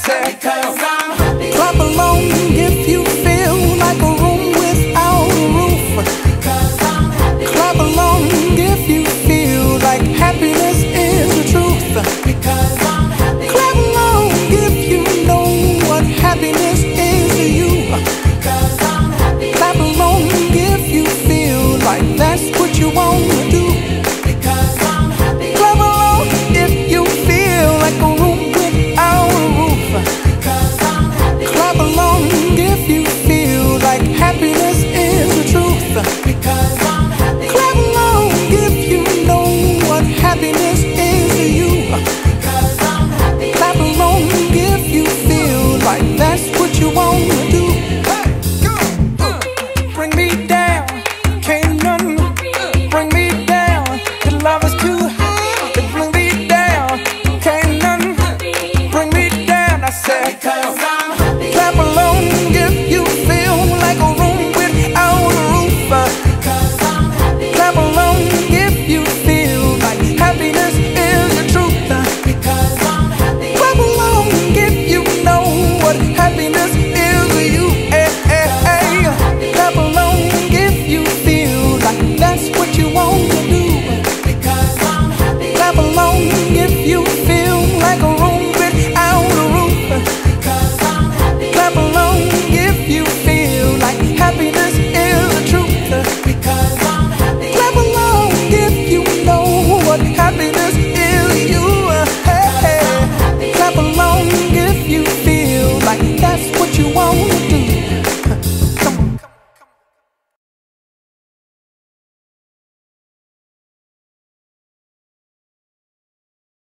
said, because I'm happy. clap along if you feel like a room without a roof. Because I'm happy. Clap along if you feel like happiness is the truth. Because I'm happy. Clap along if you know what happiness is to you. Because I'm happy. Clap along if you feel like that's what you want to do. Because I'm happy. Clap along if you feel like a room without a roof. Because I'm happy. Clap along if you feel like happiness is the truth. Because I'm happy. Clap along if you know what happiness is to you. Because I'm happy. Clap along if you feel like that's what you want to do. Bring me down, can't none bring me down. The love is too high to bring me down. Can't none bring me down. I said, Because